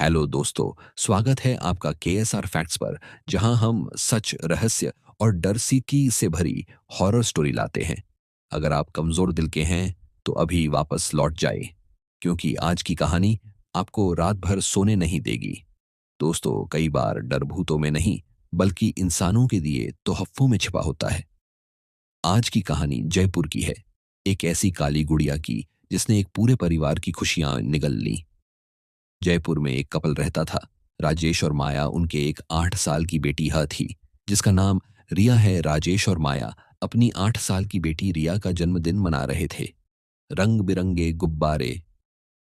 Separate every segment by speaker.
Speaker 1: Hello दोस्तों, स्वागत है आपका केएसआर फैक्ट्स पर, जहां हम सच, रहस्य और डर सीकी से भरी हॉरर स्टोरी लाते हैं। अगर आप कमजोर दिल के हैं, तो अभी वापस लौट जाएं, क्योंकि आज की कहानी आपको रात भर सोने नहीं देगी। दोस्तों, कई बार डर भूतों में नहीं, बल्कि इंसानों के दिए तोहफों में छिपा होता है। आज की कहानी जयपुर की है, एक ऐसी काली गुड़िया की जिसने एक पूरे परिवार की खुशियां निगल ली। जयपुर में एक कपल रहता था। राजेश और माया उनके एक 8 साल की बेटी थी, जिसका नाम रिया है। राजेश और माया अपनी 8 साल की बेटी रिया का जन्मदिन मना रहे थे। रंग बिरंगे गुब्बारे,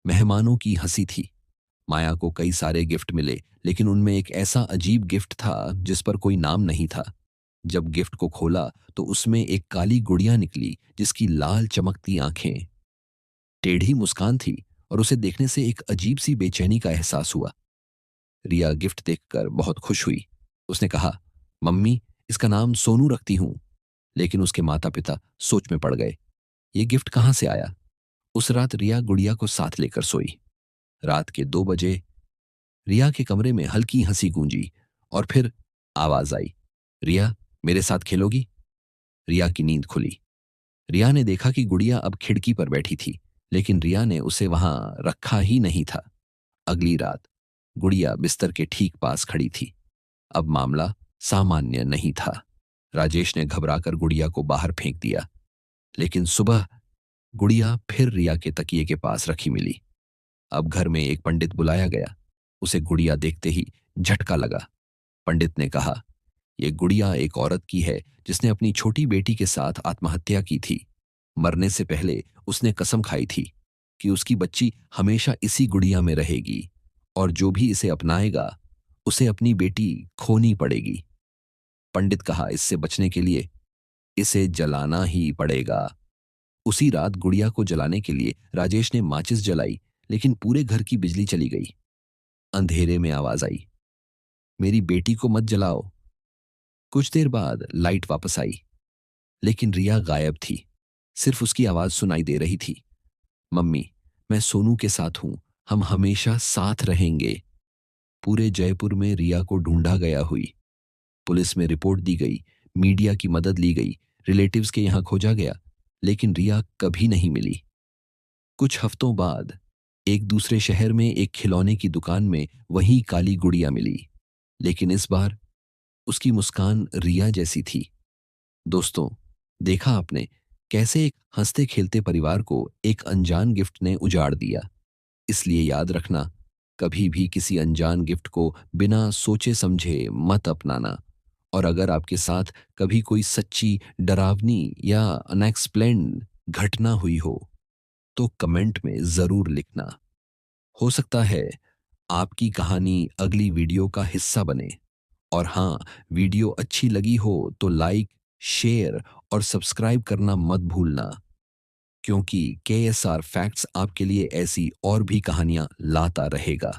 Speaker 1: मेहमानों की हंसी थी। माया को कई सारे गिफ्ट मिले, लेकिन उनमें एक ऐसा अजीब गिफ्ट था जिस पर कोई नाम नहीं था। जब गिफ्ट को खोला तो उसमें एक काली गुड़िया निकली, जिसकी लाल चमकती आंखें, टेढ़ी मुस्कान थी, और उसे देखने से एक अजीब सी बेचैनी का एहसास हुआ। रिया गिफ्ट देखकर बहुत खुश हुई। उसने कहा, मम्मी, इसका नाम सोनू रखती हूं। लेकिन उसके माता पिता सोच में पड़ गए। ये गिफ्ट कहां से आया? उस रात रिया गुड़िया को साथ लेकर सोई। रात के 2 बजे रिया के कमरे में हल्की हंसी गूंजी, और फिर आवाज आई, रिया, मेरे साथ खेलोगी? रिया की नींद खुली। रिया ने देखा कि गुड़िया अब खिड़की पर बैठी थी, लेकिन रिया ने उसे वहां रखा ही नहीं था। अगली रात गुड़िया बिस्तर के ठीक पास खड़ी थी। अब मामला सामान्य नहीं था। राजेश ने घबराकर गुड़िया को बाहर फेंक दिया, लेकिन सुबह गुड़िया फिर रिया के तकिए के पास रखी मिली। अब घर में एक पंडित बुलाया गया। उसे गुड़िया देखते ही झटका लगा। पंडित ने कहा, यह गुड़िया एक औरत की है जिसने अपनी छोटी बेटी के साथ आत्महत्या की थी। मरने से पहले उसने कसम खाई थी कि उसकी बच्ची हमेशा इसी गुड़िया में रहेगी, और जो भी इसे अपनाएगा उसे अपनी बेटी खोनी पड़ेगी। पंडित कहा, इससे बचने के लिए इसे जलाना ही पड़ेगा। उसी रात गुड़िया को जलाने के लिए राजेश ने माचिस जलाई, लेकिन पूरे घर की बिजली चली गई। अंधेरे में आवाज आई, मेरी बेटी को मत जलाओ। कुछ देर बाद लाइट वापस आई, लेकिन रिया गायब थी। सिर्फ उसकी आवाज सुनाई दे रही थी, मम्मी, मैं सोनू के साथ हूं, हम हमेशा साथ रहेंगे। पूरे जयपुर में रिया को ढूंढा गया हुई। पुलिस में रिपोर्ट दी गई, मीडिया की मदद ली गई, रिलेटिव्स के यहां खोजा गया, लेकिन रिया कभी नहीं मिली। कुछ हफ्तों बाद एक दूसरे शहर में एक खिलौने की दुकान में वही काली गुड़िया मिली, लेकिन इस बार उसकी मुस्कान रिया जैसी थी। दोस्तों, देखा आपने कैसे एक हंसते खेलते परिवार को एक अनजान गिफ्ट ने उजाड़ दिया। इसलिए याद रखना, कभी भी किसी अनजान गिफ्ट को बिना सोचे समझे मत अपनाना। और अगर आपके साथ कभी कोई सच्ची, डरावनी या अनएक्सप्लेन्ड घटना हुई हो, तो कमेंट में जरूर लिखना। हो सकता है आपकी कहानी अगली वीडियो का हिस्सा बने। और हाँ, वीडियो अच्छी लगी हो तो लाइक, शेयर और सब्सक्राइब करना मत भूलना, क्योंकि केएसआर फैक्ट्स आपके लिए ऐसी और भी कहानियां लाता रहेगा।